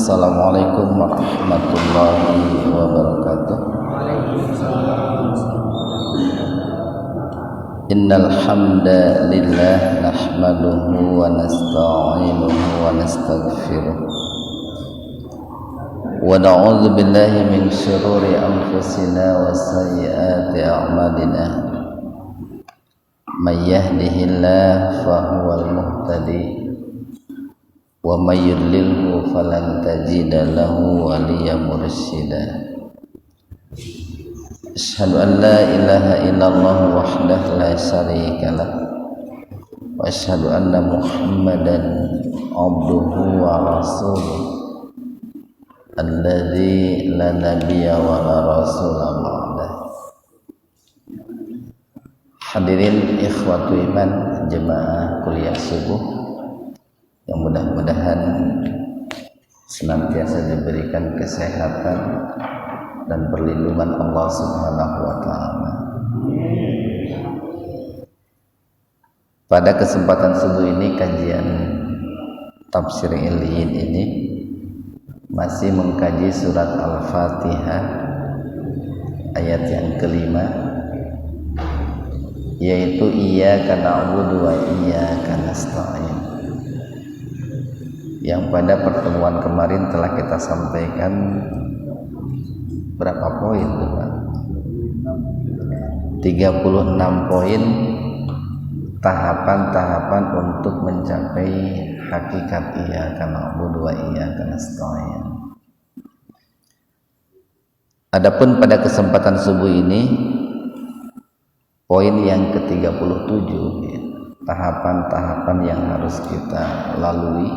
Assalamualaikum warahmatullahi wabarakatuh. Innal hamdalillah nahmaduhu wa nasta'inuhu wa nastaghfiruh wa na'udzu billahi min shururi anfusina wa sayyiati a'malina. May yahdihillahu fahuwal muhtadi wa may yudlilhu falan tajida lahu waliyyan mursyida. Asyhadu an la ilaha illallah wahdahu la syarika lah wa asyhadu anna Muhammadan abduhu wa rasuluh alladzi la nabiyya wa la rasula ba'dah. Hadirin ikhwatu iman jemaah kuliah subuh yang mudah-mudahan senantiasa diberikan kesehatan dan perlindungan Allah Subhanahu wa taala. Pada kesempatan subuh ini kajian tafsir Illiyin ini masih mengkaji surat Al-Fatihah ayat yang kelima, yaitu iyyaka na'budu wa iyyaka nasta'in, yang pada pertemuan kemarin telah kita sampaikan berapa poin tuh Pak? 36 poin tahapan-tahapan untuk mencapai hakikat iyyaka na'budu wa iyyaka nasta'in. Adapun pada kesempatan subuh ini poin yang ke-37, tahapan-tahapan yang harus kita lalui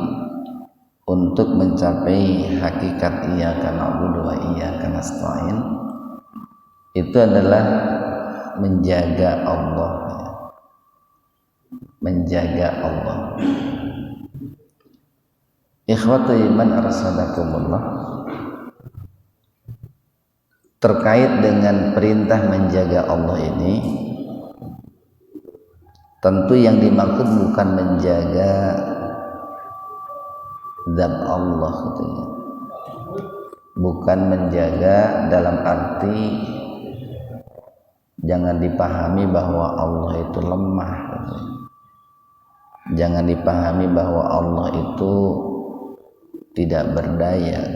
untuk mencapai hakikat iyyaka na'budu wa iyyaka nasta'in, itu adalah menjaga Allah. Menjaga Allah. Ikhwatu iman arsadakumullah, terkait dengan perintah menjaga Allah ini, tentu yang dimaksud bukan menjaga zat Allah gitu ya. Bukan menjaga dalam arti jangan dipahami bahwa Allah itu lemah gitu. Jangan dipahami bahwa Allah itu tidak berdaya.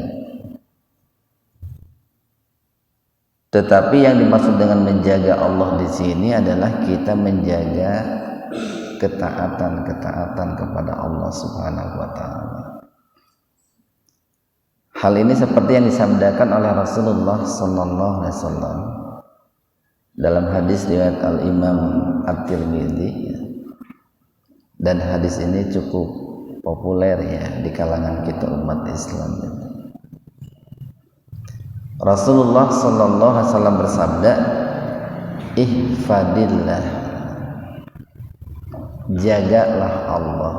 Tetapi yang dimaksud dengan menjaga Allah di sini adalah kita menjaga ketaatan kepada Allah Subhanahu wa taala. Hal ini seperti yang disabdakan oleh Rasulullah sallallahu alaihi wasallam dalam hadis riwayat Al-Imam At-Tirmidzi, dan hadis ini cukup populer ya di kalangan kita umat Islam. Rasulullah sallallahu alaihi wasallam bersabda, ihfadillah, jagalah Allah,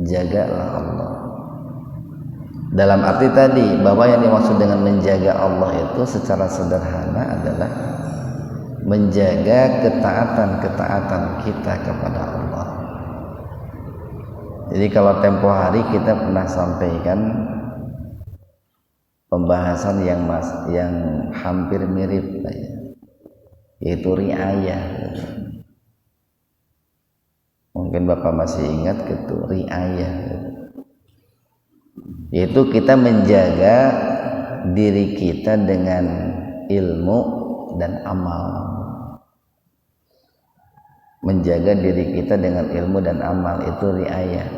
jagalah Allah. Dalam arti tadi bahwa yang dimaksud dengan menjaga Allah itu secara sederhana adalah menjaga ketaatan kita kepada Allah. Jadi kalau tempo hari kita pernah sampaikan pembahasan yang hampir mirip yaitu riayah. Mungkin Bapak masih ingat gitu, riayah, yaitu kita menjaga diri kita dengan ilmu dan amal. Menjaga diri kita dengan ilmu dan amal itu riayah.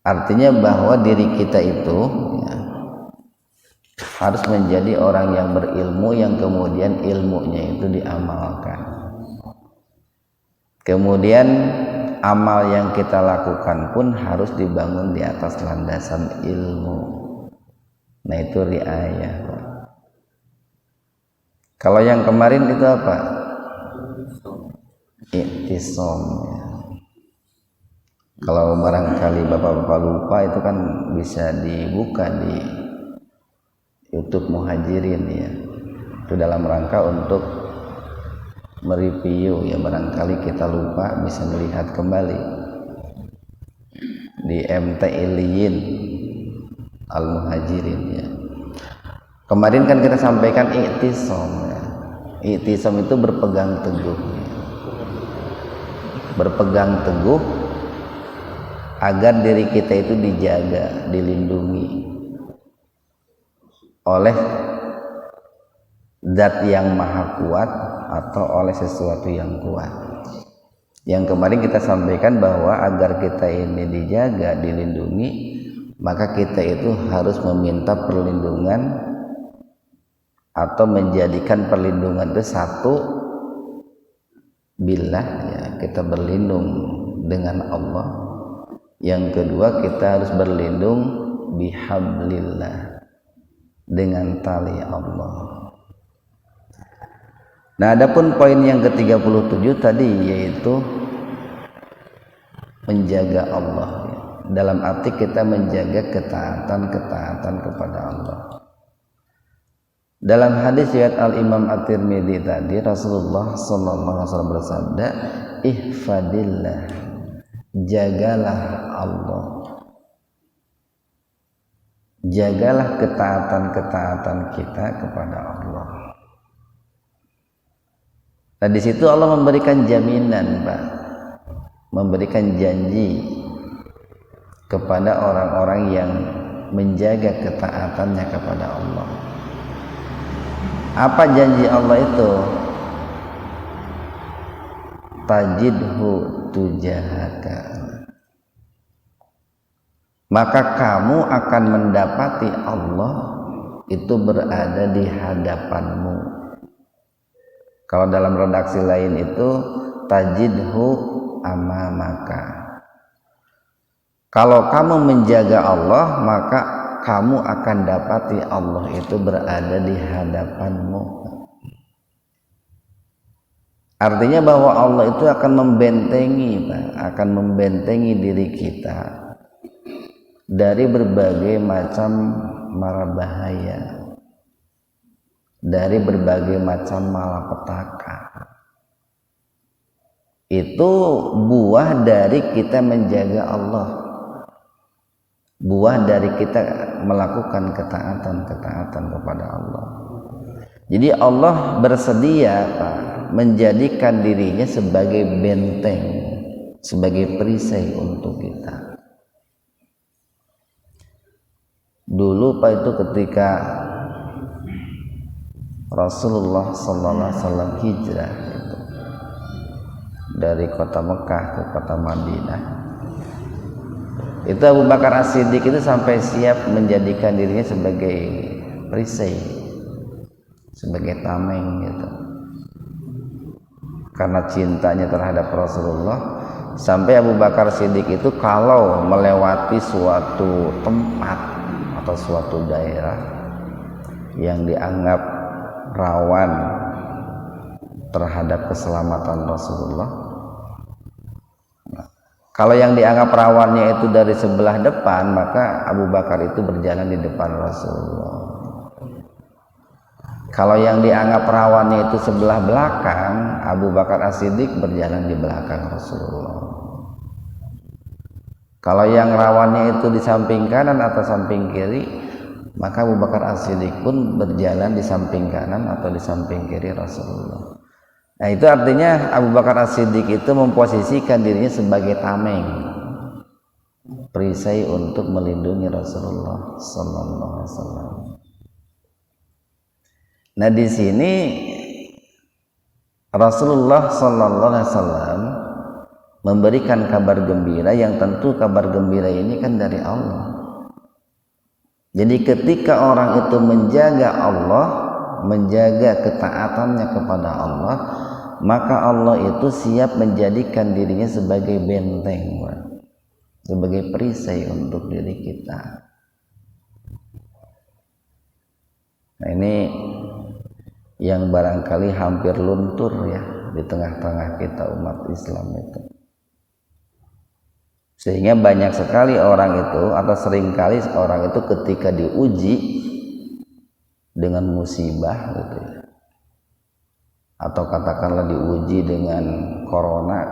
Artinya bahwa diri kita itu ya, harus menjadi orang yang berilmu, yang kemudian ilmunya itu diamalkan. Kemudian amal yang kita lakukan pun harus dibangun di atas landasan ilmu. Nah itu riayah. Kalau yang kemarin itu apa? Iktisam. Kalau barangkali bapak-bapak lupa, itu kan bisa dibuka di YouTube Muhajirin ya. Itu dalam rangka untuk mereview ya, barangkali kita lupa bisa melihat kembali di MT Illiyin al-muhajirin ya. Kemarin kan kita sampaikan i'tisam ya. I'tisam itu berpegang teguh ya. Berpegang teguh agar diri kita itu dijaga, dilindungi oleh zat yang maha kuat atau oleh sesuatu yang kuat. Yang kemarin kita sampaikan bahwa agar kita ini dijaga, dilindungi, maka kita itu harus meminta perlindungan atau menjadikan perlindungan itu satu billah ya, kita berlindung dengan Allah. Yang kedua kita harus berlindung bihablillah, dengan tali Allah. Nah, adapun poin yang ke-37 tadi yaitu menjaga Allah ya. Dalam arti kita menjaga ketaatan kepada Allah. Dalam hadis riwayat Al-Imam At-Tirmidzi tadi Rasulullah sallallahu alaihi wasallam bersabda, "Ihfadillah." Jagalah Allah. Jagalah ketaatan kita kepada Allah. Nah, di situ Allah memberikan jaminan, Pak. Memberikan janji kepada orang-orang yang menjaga ketaatannya kepada Allah. Apa janji Allah itu? Tajidhu tujahaka. Maka kamu akan mendapati Allah itu berada di hadapanmu. Kalau dalam redaksi lain itu tajidhu amamaka. Kalau kamu menjaga Allah, maka kamu akan dapati Allah itu berada di hadapanmu. Artinya bahwa Allah itu akan membentengi, akan membentengi diri kita dari berbagai macam mara bahaya, dari berbagai macam malapetaka. Itu buah dari kita menjaga Allah, buah dari kita melakukan ketaatan kepada Allah. Jadi Allah bersedia, Pak, menjadikan dirinya sebagai benteng, sebagai perisai untuk kita. Dulu Pak itu ketika Rasulullah sallallahu alaihi wasallam hijrah gitu, dari kota Mekah ke kota Madinah, itu Abu Bakar As-Siddiq itu sampai siap menjadikan dirinya sebagai perisai, sebagai tameng gitu, karena cintanya terhadap Rasulullah. Sampai Abu Bakar Siddiq itu kalau melewati suatu tempat atau suatu daerah yang dianggap rawan terhadap keselamatan Rasulullah, kalau yang dianggap rawannya itu dari sebelah depan, maka Abu Bakar itu berjalan di depan Rasulullah. Kalau yang dianggap rawannya itu sebelah belakang, Abu Bakar As-Siddiq berjalan di belakang Rasulullah. Kalau yang rawannya itu di samping kanan atau samping kiri, maka Abu Bakar As-Siddiq pun berjalan di samping kanan atau di samping kiri Rasulullah. Nah, itu artinya Abu Bakar As-Siddiq itu memposisikan dirinya sebagai tameng, perisai untuk melindungi Rasulullah sallallahu alaihi wasallam. Nah, di sini Rasulullah sallallahu alaihi wasallam memberikan kabar gembira, yang tentu kabar gembira ini kan dari Allah. Jadi ketika orang itu menjaga Allah, menjaga ketaatannya kepada Allah, maka Allah itu siap menjadikan dirinya sebagai benteng, sebagai perisai untuk diri kita. Nah, ini yang barangkali hampir luntur ya di tengah-tengah kita umat Islam itu. Sehingga banyak sekali orang itu, atau seringkali orang itu ketika diuji dengan musibah gitu ya, atau katakanlah diuji dengan corona,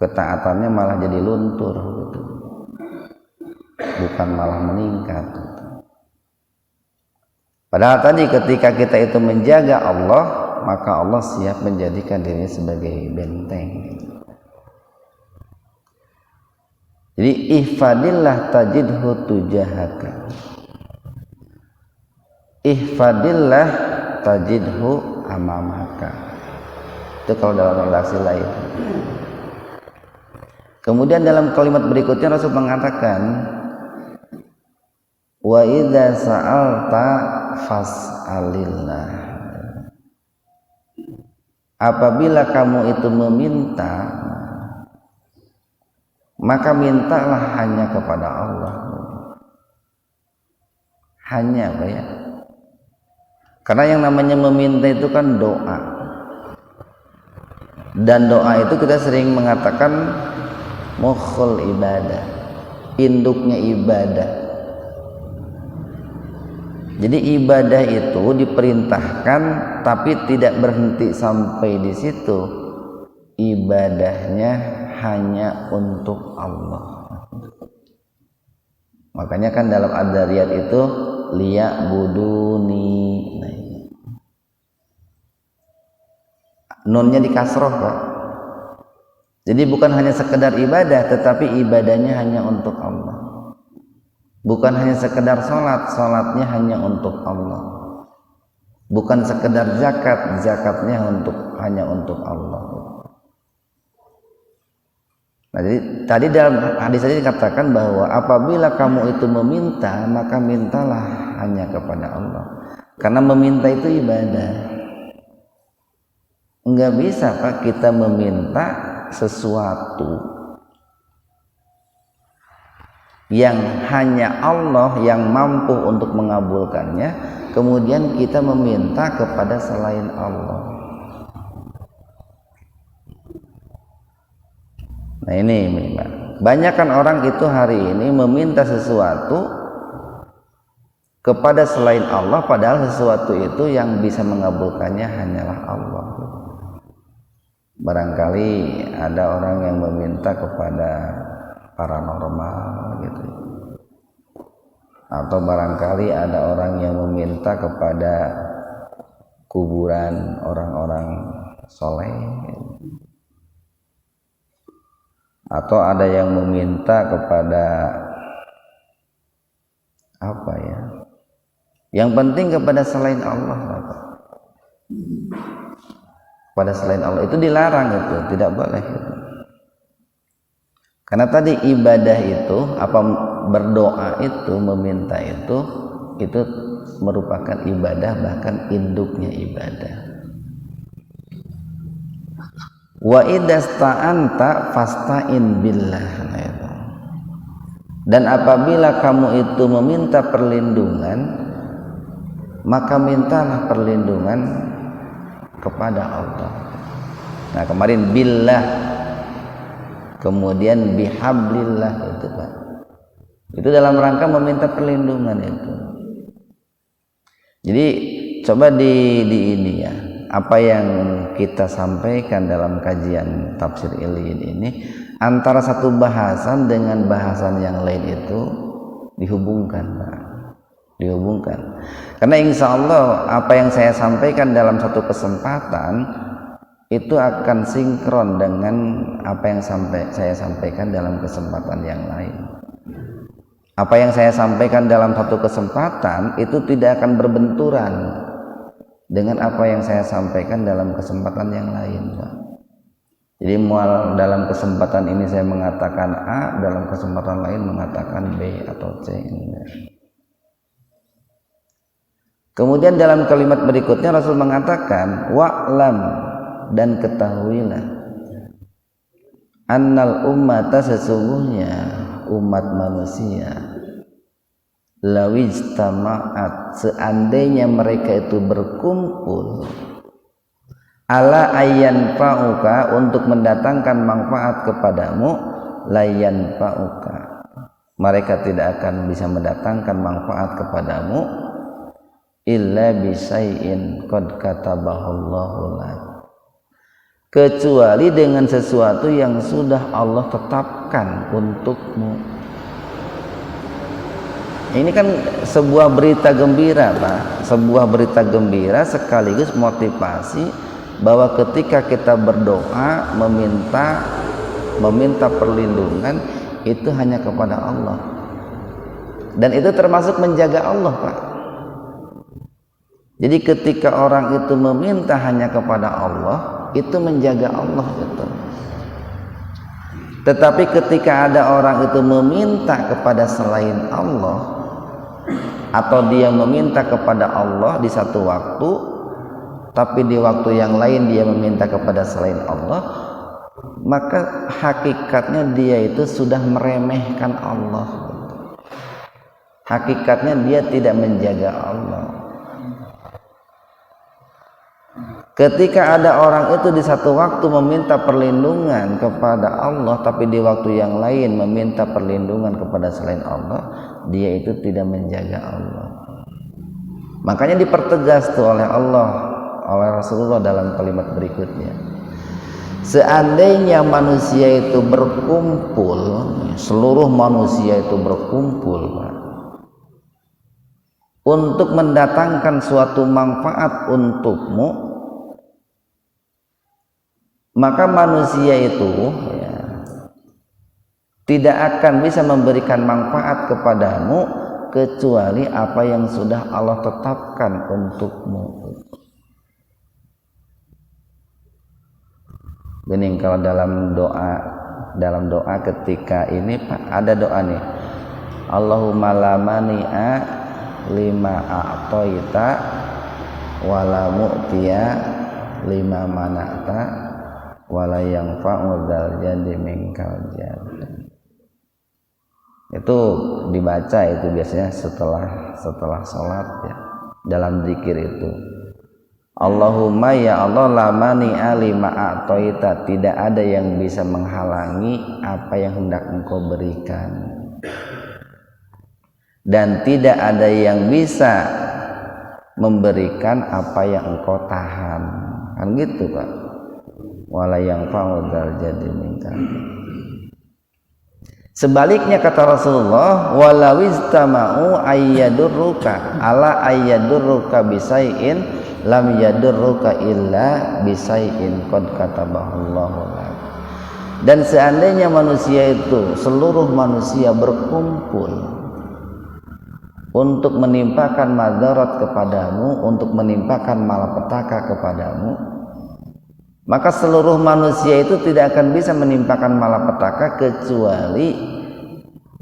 ketaatannya malah jadi luntur gitu. bukan malah meningkat. Padahal tadi ketika kita itu menjaga Allah, maka Allah siap menjadikan dirinya sebagai benteng. Jadi ihfadillah tajidhu tujahaka. Ihfadillah tajidhu amamaka. Itu kalau dalam redaksi lain. Kemudian dalam kalimat berikutnya Rasul mengatakan, wa idza sa'alta fas'alillah. Apabila kamu itu meminta, maka mintalah hanya kepada Allah. Hanya apa ya? Karena yang namanya meminta itu kan doa. Dan doa itu kita sering mengatakan mukhul ibadah, induknya ibadah. Jadi ibadah itu diperintahkan tapi tidak berhenti sampai di situ. Ibadahnya hanya untuk Allah. Makanya kan dalam Ad-Dariyat itu liya'buduni. Nunnya dikasroh, Pak. Jadi bukan hanya sekedar ibadah, tetapi ibadahnya hanya untuk Allah. Bukan hanya sekedar sholat, sholatnya hanya untuk Allah. Bukan sekedar zakat, zakatnya hanya untuk Allah. Nah, jadi tadi dalam hadis tadi dikatakan bahwa apabila kamu itu meminta, maka mintalah hanya kepada Allah. Karena meminta itu ibadah. Enggak bisa Pak kita meminta sesuatu yang hanya Allah yang mampu untuk mengabulkannya, kemudian kita meminta kepada selain Allah. Nah ini banyak kan orang itu hari ini meminta sesuatu kepada selain Allah, padahal sesuatu itu yang bisa mengabulkannya hanyalah Allah. Barangkali ada orang yang meminta kepada paranormal gitu, atau barangkali ada orang yang meminta kepada kuburan orang-orang soleh, atau ada yang meminta kepada apa ya, yang penting kepada selain Allah. Pada selain Allah itu dilarang, itu tidak boleh gitu. Karena tadi ibadah itu, apa berdoa itu, meminta itu merupakan ibadah, bahkan induknya ibadah. Wa idasta'anta fasta'in billah. Dan apabila kamu itu meminta perlindungan, maka mintalah perlindungan kepada Allah. Nah kemarin billah, kemudian bihablillah itu Pak. Itu dalam rangka meminta perlindungan itu. Jadi coba di ini ya, apa yang kita sampaikan dalam kajian tafsir Iliyin ini, antara satu bahasan dengan bahasan yang lain itu dihubungkan Pak. Dihubungkan. Karena insya Allah apa yang saya sampaikan dalam satu kesempatan itu akan sinkron dengan apa yang saya sampaikan dalam kesempatan yang lain. Apa yang saya sampaikan dalam satu kesempatan itu tidak akan berbenturan dengan apa yang saya sampaikan dalam kesempatan yang lain, Pak. Jadi mual dalam kesempatan ini saya mengatakan A, dalam kesempatan lain mengatakan B atau C. Kemudian dalam kalimat berikutnya Rasul mengatakan wa'lam, dan ketahuilah annal ummata, sesungguhnya umat manusia, lawijtama'at, seandainya mereka itu berkumpul, ala ayyan fa'uka, untuk mendatangkan manfaat kepadamu, layan fa'uka, mereka tidak akan bisa mendatangkan manfaat kepadamu, illa bisai'in qad katabahallahu lak, kecuali dengan sesuatu yang sudah Allah tetapkan untukmu. Ini kan sebuah berita gembira, Pak. Sebuah berita gembira sekaligus motivasi bahwa ketika kita berdoa meminta perlindungan itu hanya kepada Allah. Dan itu termasuk menjaga Allah, Pak. Jadi ketika orang itu meminta hanya kepada Allah, itu menjaga Allah gitu. Tetapi ketika ada orang itu meminta kepada selain Allah, atau dia meminta kepada Allah di satu waktu, tapi di waktu yang lain dia meminta kepada selain Allah, maka hakikatnya dia itu sudah meremehkan Allah. Hakikatnya dia tidak menjaga Allah. Ketika ada orang itu di satu waktu meminta perlindungan kepada Allah, tapi di waktu yang lain meminta perlindungan kepada selain Allah, dia itu tidak menjaga Allah. Makanya dipertegas tuh oleh Allah, oleh Rasulullah dalam kalimat berikutnya. Seandainya manusia itu berkumpul, seluruh manusia itu berkumpul, Pak, untuk mendatangkan suatu manfaat untukmu, maka manusia itu tidak akan bisa memberikan manfaat kepadamu kecuali apa yang sudah Allah tetapkan untukmu. Bening, kalau dalam doa ketika ini Pak, ada doa nih, Allahumma la mani'a lima a'toita wala mu'tiya lima mana'ta wala yanfa'u dzal jaddi minkal jadd. Itu dibaca itu biasanya setelah sholat ya, dalam zikir itu, Allahumma ya Allah la mani'a lima a'toita, tidak ada yang bisa menghalangi apa yang hendak engkau berikan, dan tidak ada yang bisa memberikan apa yang engkau tahan, kan gitu Pak. Wala yanfa'u dzal jaddi minkal. Sebaliknya kata Rasulullah, walawiztama'u ayyadurruka ala ayyadurruka bisai'in lam yadurruka illa bisai'in qad katabahullahu lak. Dan seandainya manusia itu, seluruh manusia berkumpul untuk menimpakan madarat kepadamu, untuk menimpakan malapetaka kepadamu, maka seluruh manusia itu tidak akan bisa menimpakan malapetaka kecuali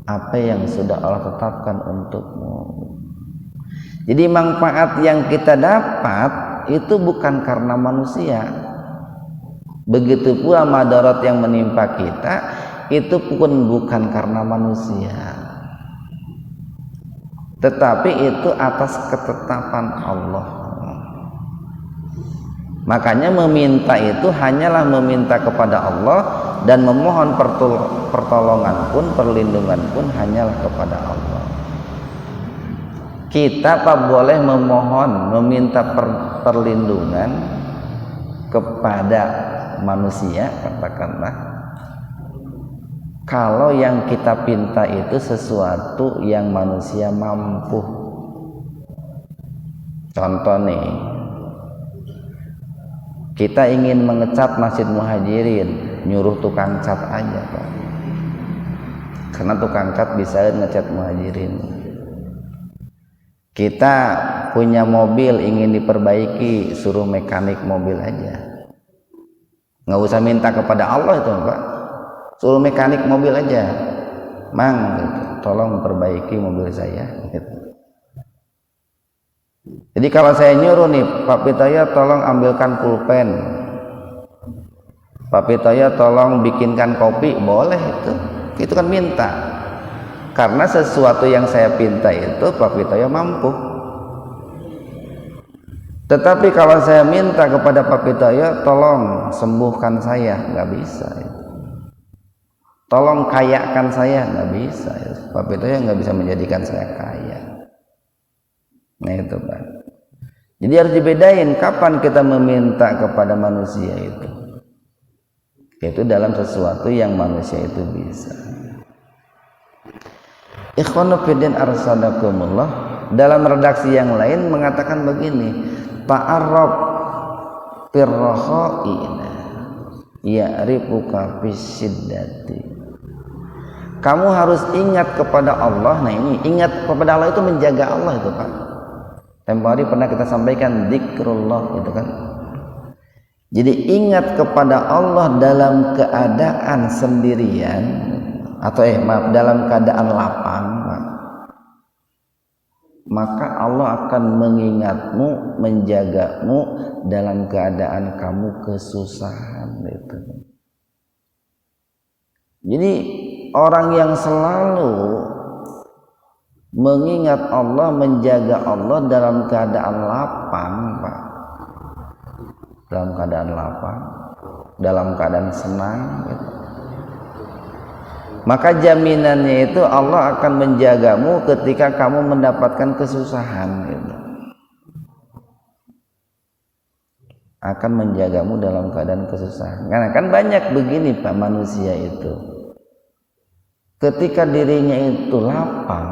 apa yang sudah Allah tetapkan untukmu. Jadi manfaat yang kita dapat itu bukan karena manusia. Begitu pula madarat yang menimpa kita itu pun bukan karena manusia, tetapi itu atas ketetapan Allah. Makanya meminta itu hanyalah meminta kepada Allah, dan memohon pertolongan pun, perlindungan pun hanyalah kepada Allah. Kita tak boleh memohon, meminta perlindungan kepada manusia, katakanlah, kalau yang kita pinta itu sesuatu yang manusia mampu. Contoh nih, kita ingin mengecat Masjid Muhajirin, nyuruh tukang cat aja Pak, karena tukang cat bisa ngecat Muhajirin. Kita punya mobil ingin diperbaiki, suruh mekanik mobil aja, nggak usah minta kepada Allah itu Pak, suruh mekanik mobil aja, Mang gitu, tolong perbaiki mobil saya gitu. Jadi kalau saya nyuruh nih, Pak Pitoyo tolong ambilkan pulpen, Pak Pitoyo tolong bikinkan kopi, boleh itu kan minta. Karena sesuatu yang saya pinta itu Pak Pitoyo mampu. Tetapi kalau saya minta kepada Pak Pitoyo, tolong sembuhkan saya, nggak bisa. Tolong kayakan saya, nggak bisa. Pak Pitoyo nggak bisa menjadikan saya kaya. Nah itu Pak. Jadi harus dibedain kapan kita meminta kepada manusia itu, yaitu dalam sesuatu yang manusia itu bisa. Ikhwanu fiddin arsadakumullah, dalam redaksi yang lain mengatakan begini, ta'arraf firrakha'ina ya'rifuka fisiddati. Kamu harus ingat kepada Allah. Nah ini ingat kepada Allah itu menjaga Allah itu Pak. Tempo hari pernah kita sampaikan zikrullah itu kan. Jadi ingat kepada Allah dalam keadaan sendirian atau dalam keadaan lapang Pak. Maka Allah akan mengingatmu, menjagamu dalam keadaan kamu kesusahan itu. Jadi orang yang selalu mengingat Allah, menjaga Allah dalam keadaan lapang Pak, dalam keadaan lapang, dalam keadaan senang gitu. Maka jaminannya itu Allah akan menjagamu ketika kamu mendapatkan kesusahan gitu. Akan menjagamu dalam keadaan kesusahan. Karena kan banyak begini Pak manusia itu. Ketika dirinya itu lapang,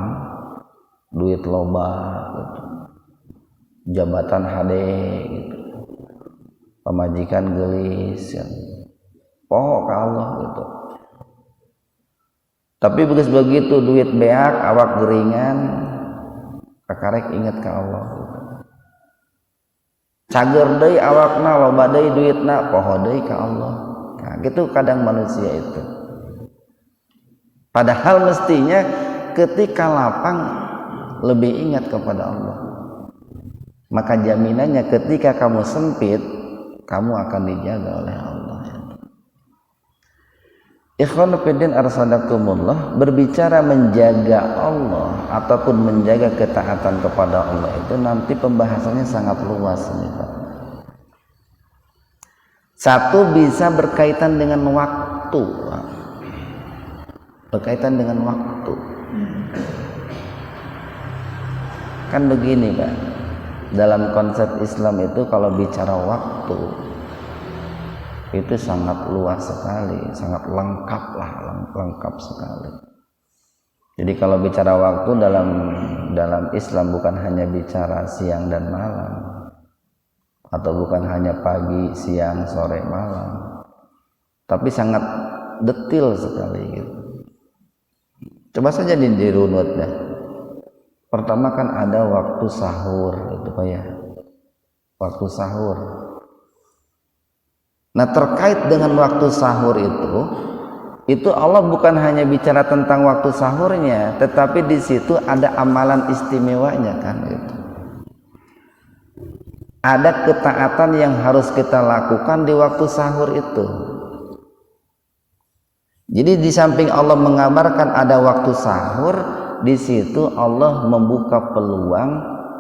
duit loba gitu, jabatan hade gitu, pemajikan gelis ya, poho ka Allah gitu. Tapi begitu duit beak, awak geringan, kakarek ingat ke Allah gitu. Cager deui awakna, loba deui duitna, poho deui ka Allah. Nah, gitu kadang manusia itu. Padahal mestinya ketika lapang lebih ingat kepada Allah. Maka jaminannya ketika kamu sempit, kamu akan dijaga oleh Allah. Ikhwan fillah arsadakumullah, berbicara menjaga Allah ataupun menjaga ketaatan kepada Allah itu nanti pembahasannya sangat luas nih Pak. Satu bisa berkaitan dengan waktu Pak. Berkaitan dengan waktu. Kan begini Pak, dalam konsep Islam itu kalau bicara waktu itu sangat luas sekali, sangat lengkap lah, lengkap sekali. Jadi kalau bicara waktu dalam Islam bukan hanya bicara siang dan malam, atau bukan hanya pagi, siang, sore, malam, tapi sangat detil sekali gitu. Coba saja dirunut ya. Pertama kan ada waktu sahur itu Pak ya. Waktu sahur. Nah terkait dengan waktu sahur itu Allah bukan hanya bicara tentang waktu sahurnya, tetapi di situ ada amalan istimewanya kan gitu. Ada ketaatan yang harus kita lakukan di waktu sahur itu. Jadi di samping Allah mengabarkan ada waktu sahur, di situ Allah membuka peluang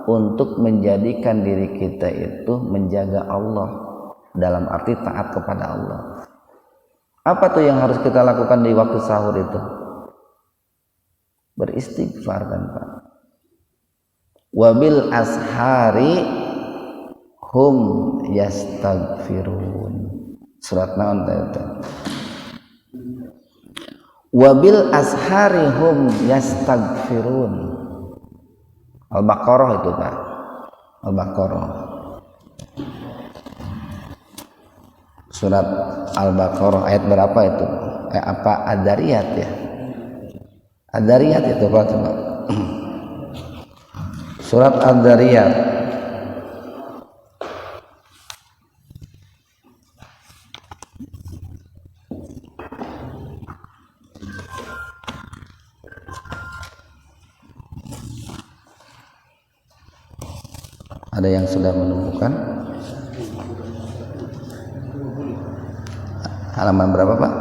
untuk menjadikan diri kita itu menjaga Allah dalam arti taat kepada Allah. Apa tuh yang harus kita lakukan di waktu sahur itu? Beristighfar kan Pak. Wabil ashari hum yastaghfirun. Surat naon itu? Wabil ashari hum yastaghfirun. Al-Baqarah itu Pak. Al-Baqarah. Surat Al-Baqarah ayat berapa itu? Apa Ad-Dariyat ya? Ad-Dariyat itu Pak coba. Surat Ad-Dariyat. Ada yang sudah menemukan? Halaman berapa Pak?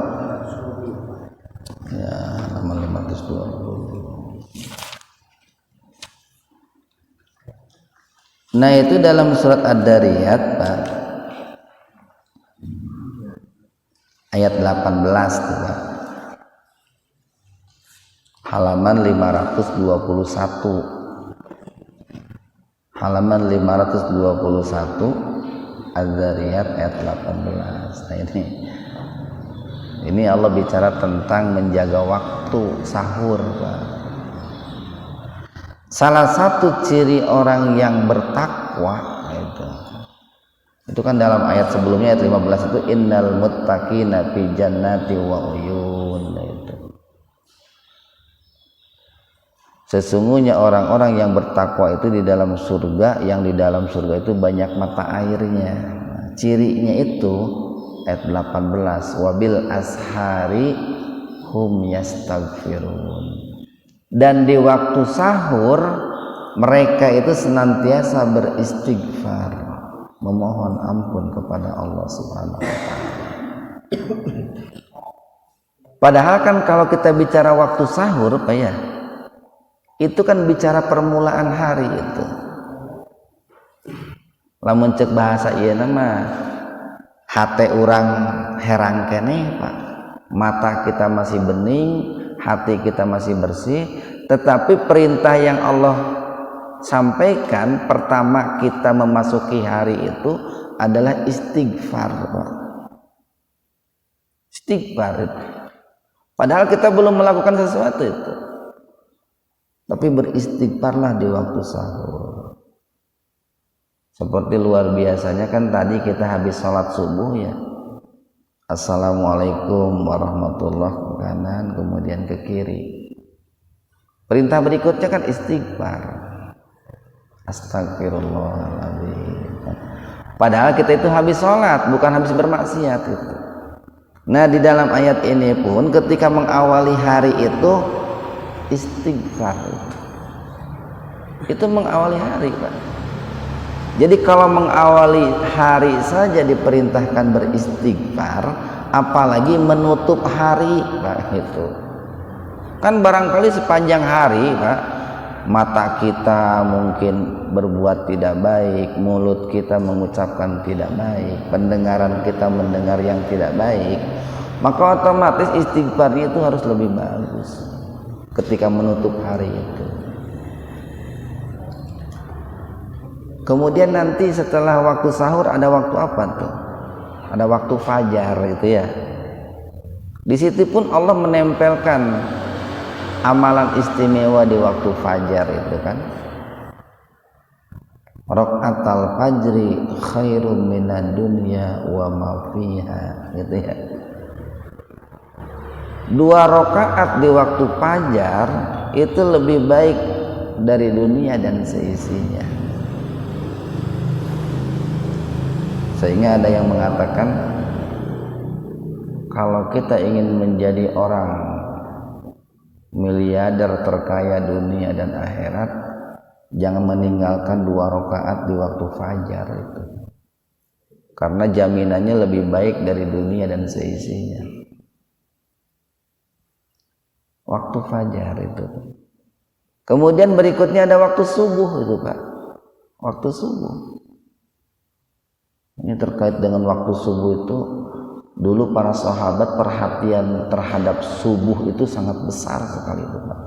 Ya, halaman 520. Nah itu dalam surat Ad-Dariyat Pak, ayat 18 tuh Pak, halaman 521. Halaman 521 Az-Zariyat ayat 18. Nah ini Allah bicara tentang menjaga waktu sahur Pak. Salah satu ciri orang yang bertakwa itu kan dalam ayat sebelumnya ayat 15 itu innal muttaqina fi jannati wa uyun. Sesungguhnya orang-orang yang bertakwa itu di dalam surga, yang di dalam surga itu banyak mata airnya. Cirinya itu ayat 18 wabil ashari hum yastaghfirun. Dan di waktu sahur mereka itu senantiasa beristighfar, memohon ampun kepada Allah Subhanahu wa taala. Padahal kan kalau kita bicara waktu sahur Pak ya, itu kan bicara permulaan hari itu. Lamun cek bahasa ieu nama hate urang herang keneh Pak. Mata kita masih bening, hati kita masih bersih, tetapi perintah yang Allah sampaikan pertama kita memasuki hari itu adalah istighfar, Pak. Istighfar itu. Padahal kita belum melakukan sesuatu itu, tapi beristighfarlah di waktu sahur. Seperti luar biasanya kan tadi kita habis sholat subuh ya, Assalamualaikum warahmatullahi wabarakatuh, kanan kemudian ke kiri. Perintah berikutnya kan istighfar, astagfirullahaladzim. Padahal kita itu habis sholat, bukan habis bermaksiat itu. Nah di dalam ayat ini pun ketika mengawali hari itu istighfar itu mengawali hari Pak. Jadi kalau mengawali hari saja diperintahkan beristighfar, apalagi menutup hari Pak itu. Kan barangkali sepanjang hari Pak, mata kita mungkin berbuat tidak baik, mulut kita mengucapkan tidak baik, pendengaran kita mendengar yang tidak baik, maka otomatis istighfar itu harus lebih bagus ketika menutup hari itu. Kemudian nanti setelah waktu sahur ada waktu apa tuh? Ada waktu fajar itu ya. Di situ pun Allah menempelkan amalan istimewa di waktu fajar itu kan. Rakaatal fajri khairum minad dunya wa ma fiha gitu ya. 2 rakaat di waktu fajar itu lebih baik dari dunia dan seisinya. Sehingga ada yang mengatakan kalau kita ingin menjadi orang miliarder terkaya dunia dan akhirat, jangan meninggalkan 2 rakaat di waktu fajar itu, karena jaminannya lebih baik dari dunia dan seisinya. Waktu fajar itu. Kemudian berikutnya ada waktu subuh itu Pak. Waktu subuh. Ini terkait dengan waktu subuh itu, dulu para sahabat perhatian terhadap subuh itu sangat besar sekali itu Pak.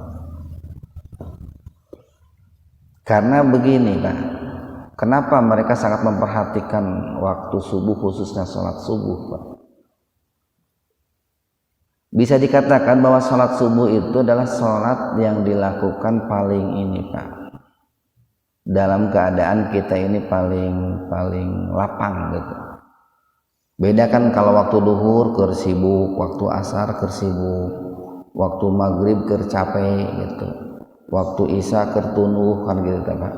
Karena begini Pak, kenapa mereka sangat memperhatikan waktu subuh, khususnya sholat subuh Pak? Bisa dikatakan bahwa sholat subuh itu adalah sholat yang dilakukan paling ini Pak, dalam keadaan kita ini paling lapang gitu. Beda kan kalau waktu duhur keur sibuk, waktu asar keur sibuk, waktu maghrib keur capek gitu, waktu isya keur tunuh kan gitu Pak.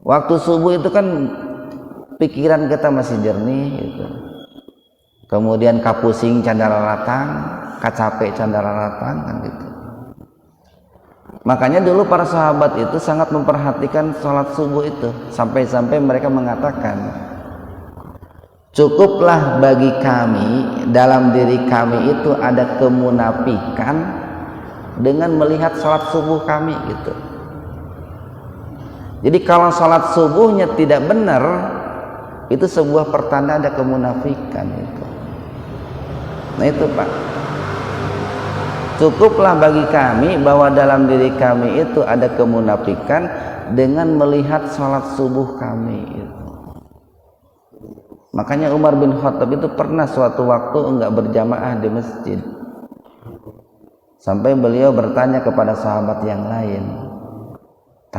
Waktu subuh itu kan pikiran kita masih jernih gitu. Kemudian kapusing candararatang, kacapek candararatang kan gitu. Makanya dulu para sahabat itu sangat memperhatikan sholat subuh itu, sampai-sampai mereka mengatakan, cukuplah bagi kami, dalam diri kami itu ada kemunafikan dengan melihat sholat subuh kami gitu. Jadi kalau sholat subuhnya tidak benar, itu sebuah pertanda ada kemunafikan itu. Nah itu Pak, cukuplah bagi kami bahwa dalam diri kami itu ada kemunafikan dengan melihat sholat subuh kami itu. Makanya Umar bin Khattab itu pernah suatu waktu enggak berjamaah di masjid, sampai beliau bertanya kepada sahabat yang lain,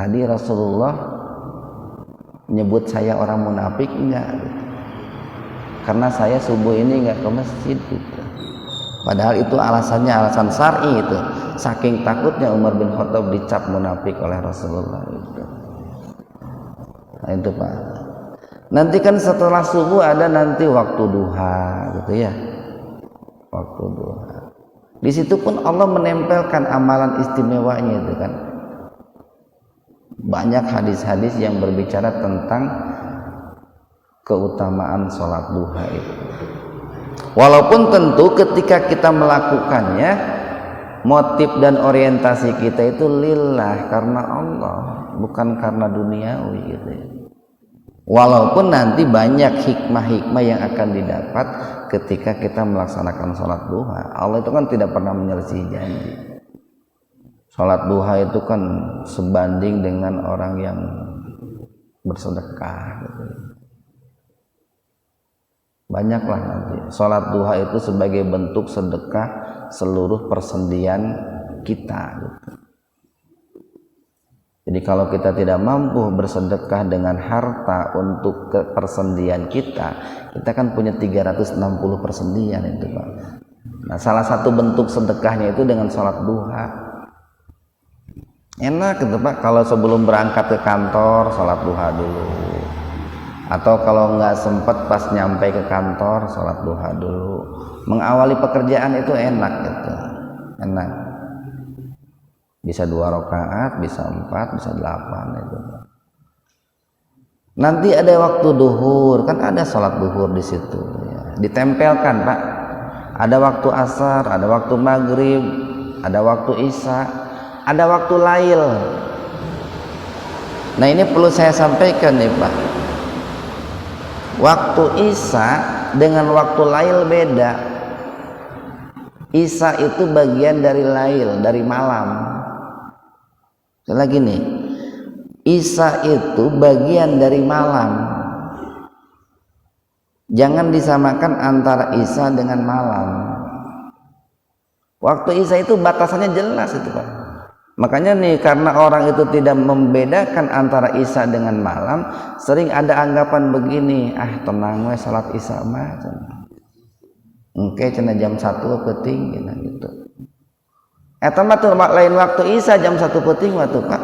tadi Rasulullah nyebut saya orang munafik enggak gitu. Karena saya subuh ini enggak ke masjid gitu. Padahal itu alasannya alasan syar'i itu. Saking takutnya Umar bin Khattab dicap munafik oleh Rasulullah gitu. Nah itu Pak. Nanti kan setelah subuh ada nanti waktu duha gitu ya. Waktu duha. Di situ pun Allah menempelkan amalan istimewanya itu kan. Banyak hadis-hadis yang berbicara tentang keutamaan sholat duha itu. Walaupun tentu ketika kita melakukannya, motif dan orientasi kita itu lillah, karena Allah, bukan karena duniawi gitu ya. Walaupun nanti banyak hikmah-hikmah yang akan didapat ketika kita melaksanakan sholat duha. Allah itu kan tidak pernah menyelesaikan janji. Sholat duha itu kan sebanding dengan orang yang bersedekah gitu. Banyaklah nanti. Sholat duha itu sebagai bentuk sedekah seluruh persendian kita gitu. Jadi kalau kita tidak mampu bersedekah dengan harta untuk persendian kita kan punya 360 persendian itu Pak. Nah salah satu bentuk sedekahnya itu dengan sholat duha. Enak gitu Pak, kalau sebelum berangkat ke kantor sholat duha dulu, atau kalau nggak sempat pas nyampe ke kantor sholat duha dulu. Mengawali pekerjaan itu enak gitu, enak. Bisa 2 rakaat, bisa 4, bisa 8 itu. Nanti ada waktu duhur, kan ada sholat duhur di situ ya. Ditempelkan Pak. Ada waktu asar, ada waktu maghrib, ada waktu isya, ada waktu lail. Nah ini perlu saya sampaikan nih Pak. Waktu isya dengan waktu lail beda. Isya itu bagian dari lail, dari malam. Lagi nih, isya itu bagian dari malam. Jangan disamakan antara isya dengan malam. Waktu isya itu batasannya jelas itu Pak. Makanya nih, karena orang itu tidak membedakan antara isya dengan malam, sering ada anggapan begini, tenang we salat isya mah. Engke cenah jam 1 penting gitu. Eta mah tuh lain waktu isya jam 1 penting waktu Pak.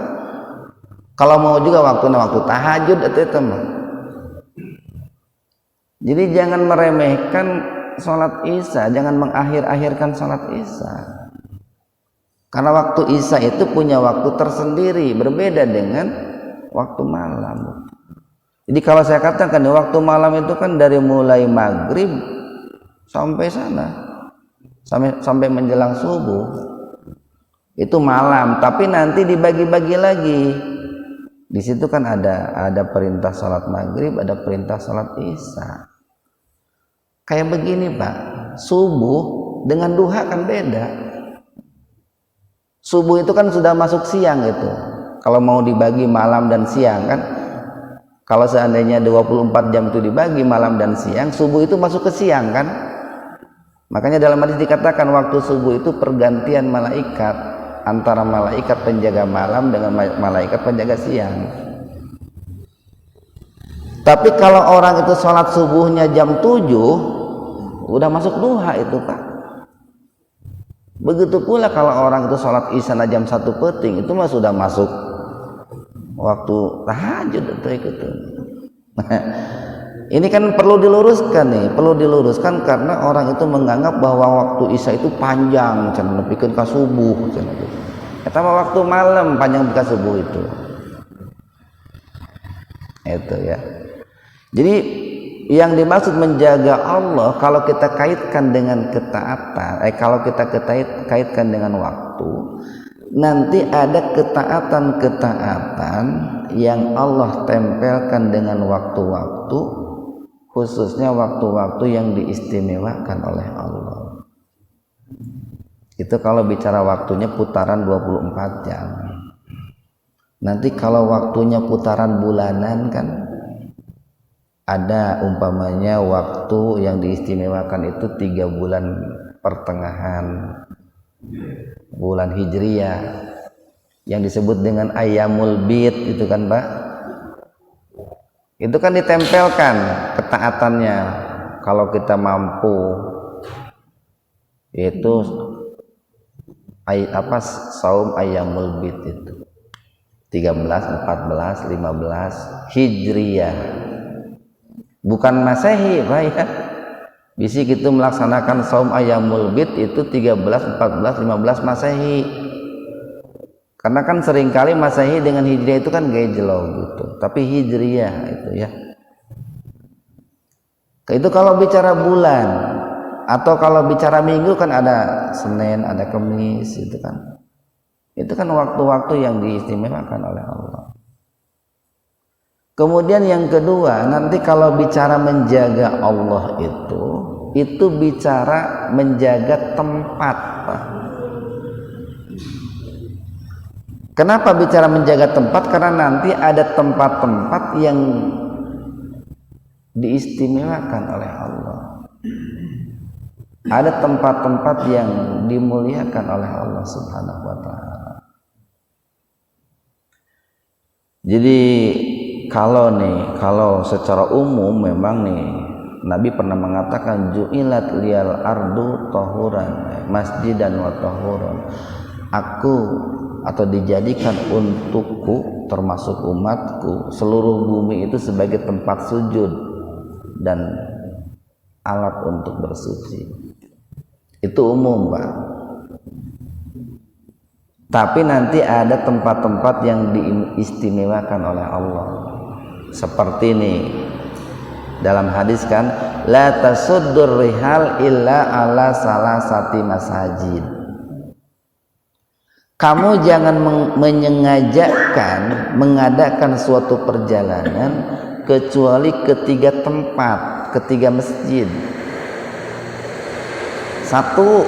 Kalau mau juga waktu tahajud eta mah. Jadi jangan meremehkan salat isya, jangan mengakhir-akhirkan salat isya. Karena waktu isya itu punya waktu tersendiri, berbeda dengan waktu malam. Jadi kalau saya katakan waktu malam itu kan dari mulai maghrib sampai sana, sampai menjelang subuh. Itu malam, tapi nanti dibagi-bagi lagi. Di situ kan ada perintah salat maghrib, ada perintah salat isya. Kayak begini Pak, subuh dengan duha kan beda. Subuh itu kan sudah masuk siang itu. Kalau mau dibagi malam dan siang kan, kalau seandainya 24 jam itu dibagi malam dan siang, subuh itu masuk ke siang kan. Makanya dalam hadis dikatakan waktu subuh itu pergantian malaikat antara malaikat penjaga malam dengan malaikat penjaga siang. Tapi kalau orang itu sholat subuhnya jam 7, udah masuk duha itu Pak. Begitu pula kalau orang itu sholat isya jam 1 penting, itu mah sudah masuk waktu tahajud itu. Ini kan perlu diluruskan karena orang itu menganggap bahwa waktu isya itu panjang, cenah nepikeun ka subuh cenah gitu. Eta mah waktu malam panjang ka subuh itu. Itu ya. Jadi yang dimaksud menjaga Allah kalau kita kaitkan dengan ketaatan, kalau kita kaitkan dengan waktu, nanti ada ketaatan-ketaatan yang Allah tempelkan dengan waktu-waktu, khususnya waktu-waktu yang diistimewakan oleh Allah. Itu kalau bicara waktunya putaran 24 jam. Nanti kalau waktunya putaran bulanan kan ada umpamanya waktu yang diistimewakan itu 3 bulan pertengahan bulan Hijriyah. yang disebut dengan ayyamul bid itu kan Pak, itu kan ditempelkan ketaatannya kalau kita mampu, yaitu saum ayyamul bid itu 13, 14, 15 Hijriyah, bukan Masehi Pak ya. Bisi kita melaksanakan saum ayyamul bid itu 13, 14, 15 Masehi. Karena kan seringkali Masehi dengan Hijriyah itu kan gejlong gitu. Tapi Hijriyah itu ya. Itu kalau bicara bulan, atau kalau bicara minggu kan ada Senin, ada Kamis itu kan. Itu kan waktu-waktu yang diistimewakan oleh Allah. Kemudian yang kedua, nanti kalau bicara menjaga Allah itu bicara menjaga tempat, Pak. Kenapa bicara menjaga tempat? Karena nanti ada tempat-tempat yang diistimewakan oleh Allah. Ada tempat-tempat yang dimuliakan oleh Allah Subhanahu wa taala. Jadi kalau secara umum memang nih Nabi pernah mengatakan ju'ilat liyal ardu tahuran masjidan wa tahuran. Aku atau dijadikan untukku termasuk umatku seluruh bumi itu sebagai tempat sujud dan alat untuk bersuci. Itu umum, Pak. Tapi nanti ada tempat-tempat yang diistimewakan oleh Allah. Seperti ini dalam hadis kan, la tasuddur rihal illa ala salasati masajid. Kamu jangan menyengajakan mengadakan suatu perjalanan kecuali ketiga tempat, ketiga masjid. Satu,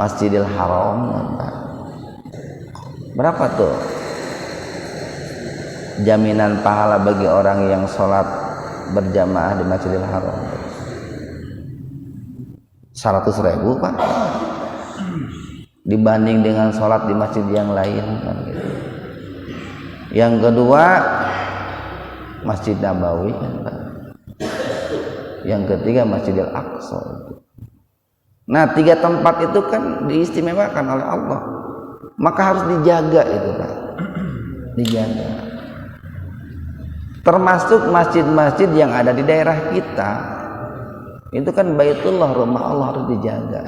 Masjidil Haram. Berapa tuh jaminan pahala bagi orang yang sholat berjamaah di Masjidil Haram? 100.000 Pak, dibanding dengan sholat di masjid yang lain kan gitu. Yang kedua Masjid Nabawi kan, Pak. Yang ketiga Masjidil Aqsa. Nah, tiga tempat itu kan diistimewakan oleh Allah, maka harus dijaga itu Pak, dijaga. Termasuk masjid-masjid yang ada di daerah kita, itu kan Baitullah, rumah Allah, harus dijaga.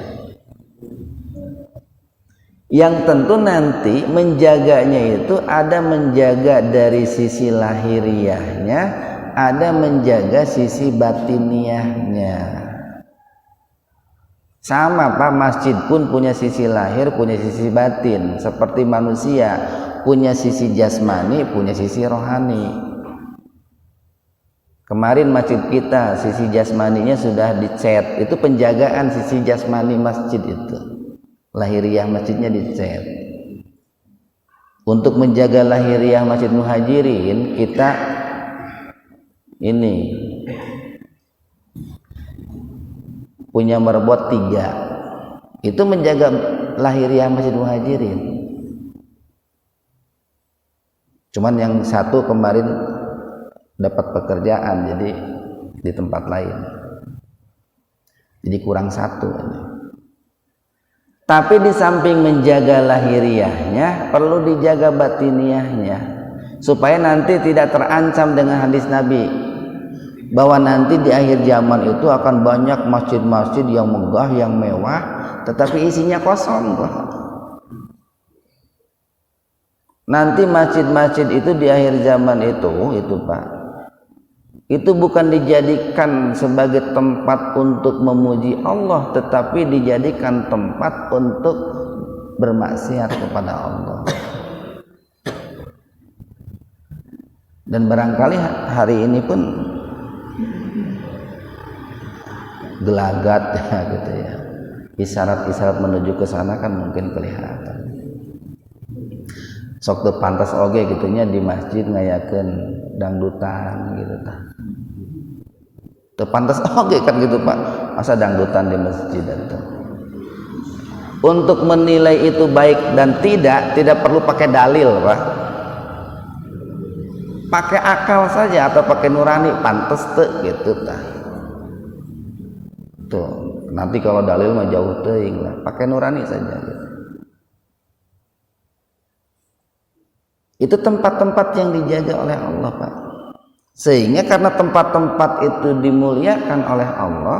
Yang tentu nanti menjaganya itu ada menjaga dari sisi lahiriahnya, ada menjaga sisi batiniahnya. Sama Pak, masjid pun punya sisi lahir, punya sisi batin. Seperti manusia punya sisi jasmani, punya sisi rohani. Kemarin masjid kita sisi jasmaninya sudah dicat. Itu penjagaan sisi jasmani masjid itu. Lahiriah masjidnya dicat. Untuk menjaga lahiriah Masjid Muhajirin, kita ini punya merbot 3. Itu menjaga lahiriah Masjid Muhajirin. Cuman yang satu kemarin dapat pekerjaan, jadi di tempat lain, jadi kurang 1. Tapi di samping menjaga lahiriahnya, perlu dijaga batiniahnya, supaya nanti tidak terancam dengan hadis Nabi bahwa nanti di akhir zaman itu akan banyak masjid-masjid yang megah, yang mewah, tetapi isinya kosong. Nanti masjid-masjid itu di akhir zaman itu Pak, itu bukan dijadikan sebagai tempat untuk memuji Allah, tetapi dijadikan tempat untuk bermaksiat kepada Allah. Dan barangkali hari ini pun gelagat ya gitu ya, isyarat-isyarat menuju ke sana kan mungkin kelihatan. Sok teu pantas oge gitunya di masjid ngayakeun dangdutan gitu tah. Teu pantas oge kan gitu Pak. Masa dangdutan di masjid itu. Untuk menilai itu baik dan tidak perlu pakai dalil, Pak. Pakai akal saja atau pakai nurani pantes teu gitu tah. Tuh, nanti kalau dalil mah jauh teuing lah, pakai nurani saja gitu. Itu tempat-tempat yang dijaga oleh Allah, Pak. Sehingga karena tempat-tempat itu dimuliakan oleh Allah,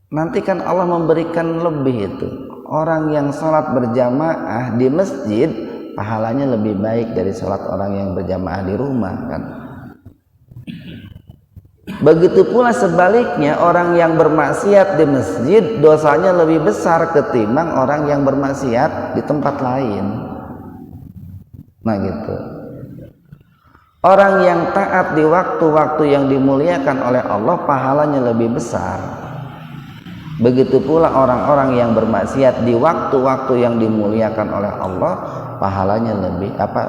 nanti kan Allah memberikan lebih itu. Orang yang sholat berjamaah di masjid pahalanya lebih baik dari sholat orang yang berjamaah di rumah kan. Begitu pula sebaliknya, orang yang bermaksiat di masjid dosanya lebih besar ketimbang orang yang bermaksiat di tempat lain. Nah gitu. Orang yang taat di waktu-waktu yang dimuliakan oleh Allah pahalanya lebih besar. Begitu pula orang-orang yang bermaksiat di waktu-waktu yang dimuliakan oleh Allah pahalanya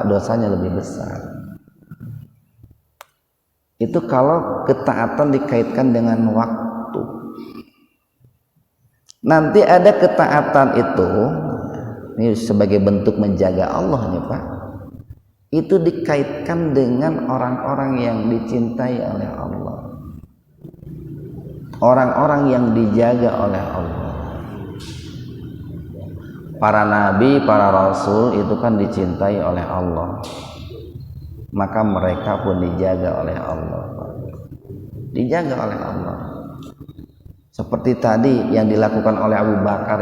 dosanya lebih besar. Itu kalau ketaatan dikaitkan dengan waktu. Nanti ada ketaatan itu, ini sebagai bentuk menjaga Allah nih Pak, itu dikaitkan dengan orang-orang yang dicintai oleh Allah, orang-orang yang dijaga oleh Allah. Para nabi, para rasul itu kan dicintai oleh Allah, maka mereka pun dijaga oleh Allah, dijaga oleh Allah. Seperti tadi yang dilakukan oleh Abu Bakar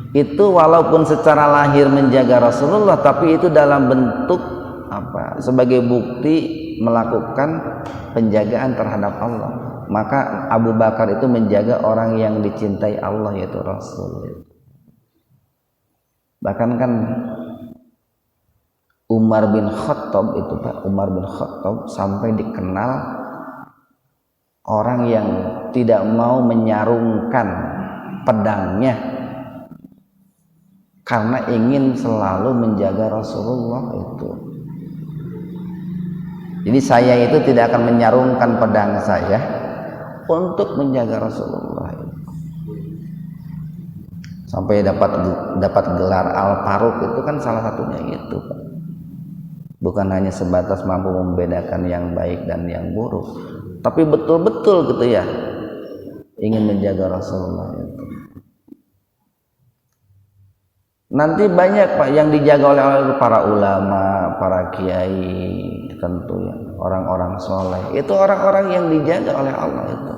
itu walaupun secara lahir menjaga Rasulullah, tapi itu dalam bentuk apa? Sebagai bukti melakukan penjagaan terhadap Allah. Maka Abu Bakar itu menjaga orang yang dicintai Allah, yaitu Rasul. Bahkan kan Umar bin Khattab itu Pak, Umar bin Khattab sampai dikenal orang yang tidak mau menyarungkan pedangnya karena ingin selalu menjaga Rasulullah itu. Jadi saya itu tidak akan menyarungkan pedang saya untuk menjaga Rasulullah itu. Sampai dapat gelar Al-Faruq itu kan salah satunya itu, Pak. Bukan hanya sebatas mampu membedakan yang baik dan yang buruk, tapi betul-betul gitu ya, ingin menjaga Rasulullah itu. Nanti banyak Pak yang dijaga oleh para ulama, para kiai, tentu ya, orang-orang soleh. Itu orang-orang yang dijaga oleh Allah itu,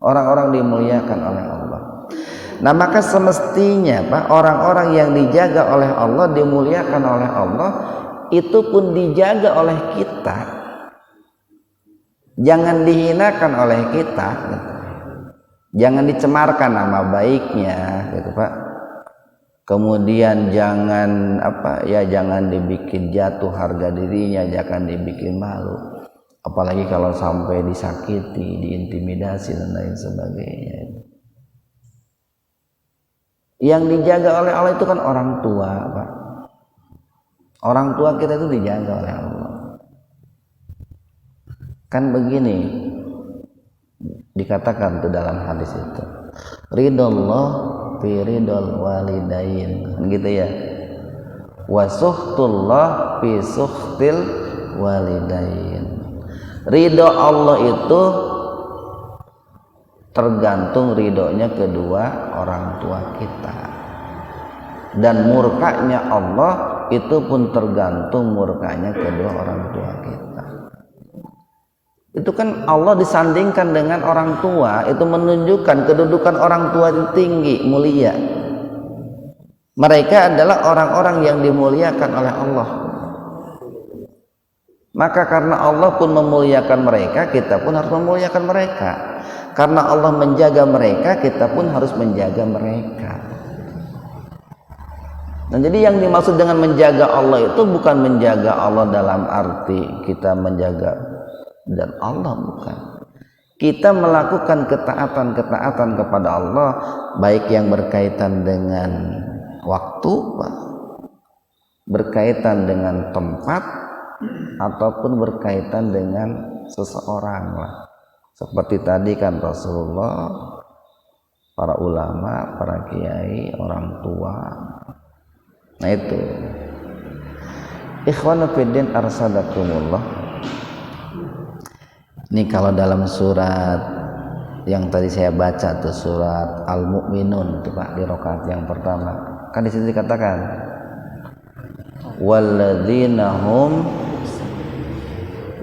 orang-orang dimuliakan oleh Allah. Nah maka semestinya Pak, orang-orang yang dijaga oleh Allah, dimuliakan oleh Allah, itu pun dijaga oleh kita. Jangan dihinakan oleh kita, gitu. Jangan dicemarkan nama baiknya, gitu Pak. Kemudian jangan jangan dibikin jatuh harga dirinya, jangan dibikin malu. Apalagi kalau sampai disakiti, diintimidasi dan lain sebagainya. Yang dijaga oleh Allah itu kan orang tua, Pak. Orang tua kita itu dijaga oleh Allah. Kan begini dikatakan tuh dalam hadis itu, ridallah fi ridal walidain, gitu ya. Wa suhtullah fi suhtil walidain. Ridho Allah itu tergantung ridhonya kedua orang tua kita, dan murkanya Allah itu pun tergantung murkanya kedua orang tua kita. Itu kan Allah disandingkan dengan orang tua, itu menunjukkan kedudukan orang tua itu tinggi, mulia. Mereka adalah orang-orang yang dimuliakan oleh Allah. Maka karena Allah pun memuliakan mereka, kita pun harus memuliakan mereka. Karena Allah menjaga mereka, kita pun harus menjaga mereka. Dan jadi yang dimaksud dengan menjaga Allah itu bukan menjaga Allah dalam arti kita menjaga dan Allah, bukan. Kita melakukan ketaatan-ketaatan kepada Allah, baik yang berkaitan dengan waktu, berkaitan dengan tempat, ataupun berkaitan dengan seseorang lah. Seperti tadi kan Rasulullah para ulama, para kiai, orang tua. Nah itu. Ikhwanu fiddin arsadakumullah. Ini kalau dalam surat yang tadi saya baca tuh, surat Al-Mu'minun tuh Pak, di rakaat yang pertama. Kan di situ dikatakan walladzina hum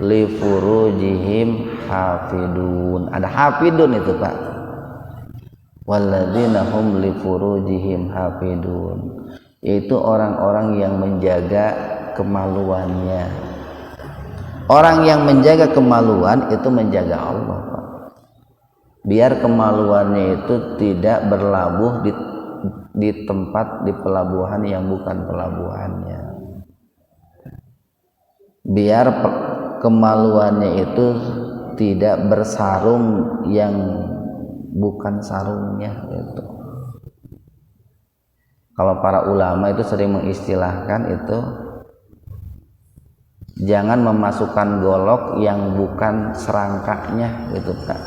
li furujihim hafidun. Ada hafidun itu Pak. Walladzina hum li furujihim hafidun. Itu orang-orang yang menjaga kemaluannya. Orang yang menjaga kemaluan itu menjaga Allah Pak. Biar kemaluannya itu tidak berlabuh di tempat, di pelabuhan yang bukan pelabuhannya. Biar kemaluannya itu tidak bersarung yang bukan sarungnya gitu. Kalau para ulama itu sering mengistilahkan itu, jangan memasukkan golok yang bukan serangkanya gitu Pak,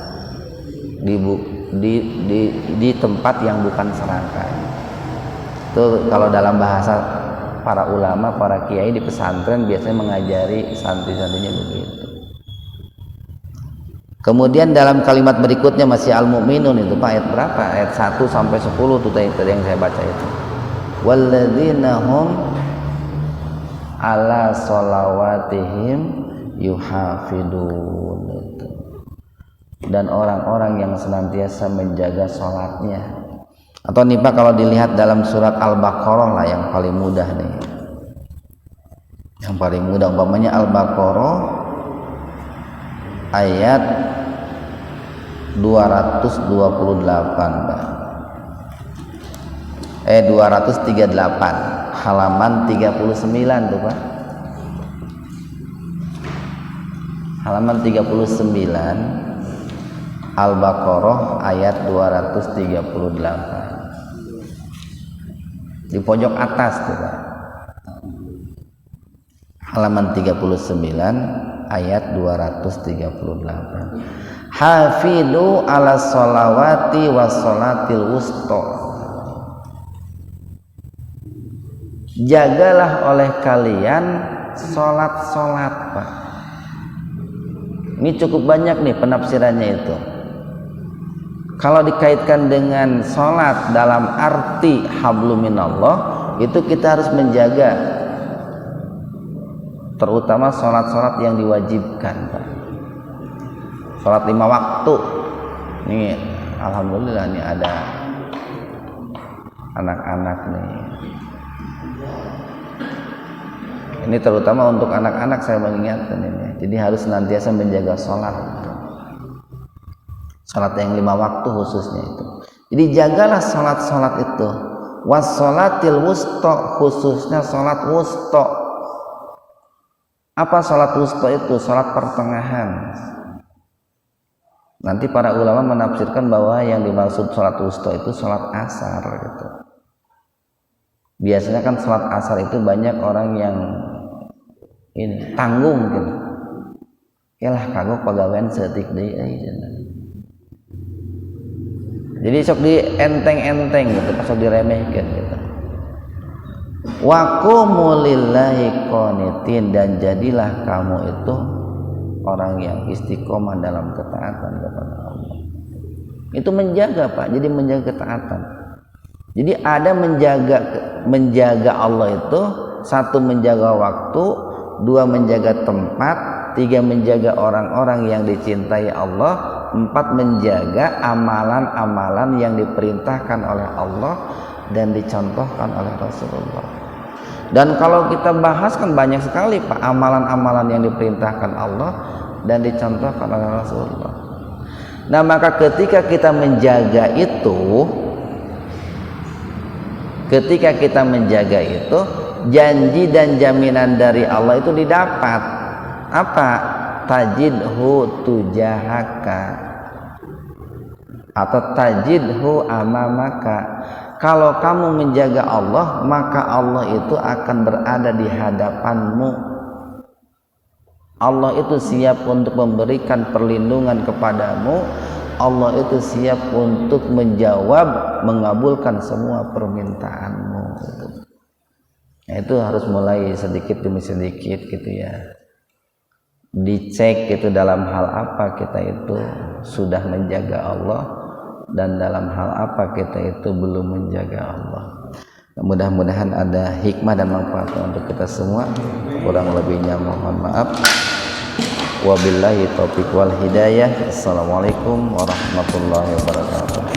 di tempat yang bukan serangkanya. Itu kalau dalam bahasa para ulama, para kiai di pesantren biasanya mengajari santri-santrinya begitu. Kemudian dalam kalimat berikutnya masih Al-Mu'minun itu Pak, ayat berapa? Ayat 1 sampai 10 tuh tadi yang saya baca itu. Walladzina hum ala sholawatihim yuhafidun. Dan orang-orang yang senantiasa menjaga sholatnya. Atau nih Pak, kalau dilihat dalam surat Al-Baqarah lah yang paling mudah nih, yang paling mudah umpamanya Al-Baqarah ayat 228 Pak. 238 halaman 39 tuh Pak. Halaman 39 Al-Baqarah ayat 238. Di pojok atas tuh Pak. Halaman 39 ayat 238. Hafidu ala sholawati wa sholatil wusta. Jagalah oleh kalian sholat-sholat Pak. Ini cukup banyak nih penafsirannya itu. Kalau dikaitkan dengan sholat dalam arti hablum minallah, itu kita harus menjaga, terutama sholat-sholat yang diwajibkan Pak. Sholat 5 waktu. Nih alhamdulillah nih ada anak-anak nih. Ini terutama untuk anak-anak saya mengingatkan ini. Jadi harus senantiasa menjaga sholat. Sholat yang 5 waktu khususnya itu. Jadi jagalah sholat-sholat itu. Wassolatil wusta, khususnya sholat wusta. Apa sholat wusta itu? Sholat pertengahan. Nanti para ulama menafsirkan bahwa yang dimaksud sholat wusta itu sholat asar gitu. Biasanya kan sholat asar itu banyak orang yang ini tanggung gitu. Yalah kagok pagawean setik deui jadi sok di enteng-enteng gitu, sok diremehkan gitu. Wa qumu lillahi qanitin, dan jadilah kamu itu orang yang istiqomah dalam ketaatan kepada Allah. Itu menjaga Pak, jadi menjaga ketaatan. Jadi ada menjaga Allah itu, 1 menjaga waktu, 2 menjaga tempat, 3 menjaga orang-orang yang dicintai Allah, 4 menjaga amalan-amalan yang diperintahkan oleh Allah dan dicontohkan oleh Rasulullah. Dan kalau kita bahas kan banyak sekali Pak amalan-amalan yang diperintahkan Allah dan dicontohkan oleh Rasulullah. Nah maka ketika kita menjaga itu, janji dan jaminan dari Allah itu didapat. Apa? Tajidhu tujahaka atau tajidhu amamaka. Kalau kamu menjaga Allah, maka Allah itu akan berada di hadapanmu. Allah itu siap untuk memberikan perlindungan kepadamu Allah itu siap untuk menjawab, mengabulkan semua permintaanmu gitu. Nah, itu harus mulai sedikit demi sedikit gitu ya, dicek gitu dalam hal apa kita itu sudah menjaga Allah dan dalam hal apa kita itu belum menjaga Allah. Mudah-mudahan ada hikmah dan manfaat untuk kita semua. Kurang lebihnya mohon maaf. Wabillahi taufiq wal hidayah. Assalamualaikum warahmatullahi wabarakatuh.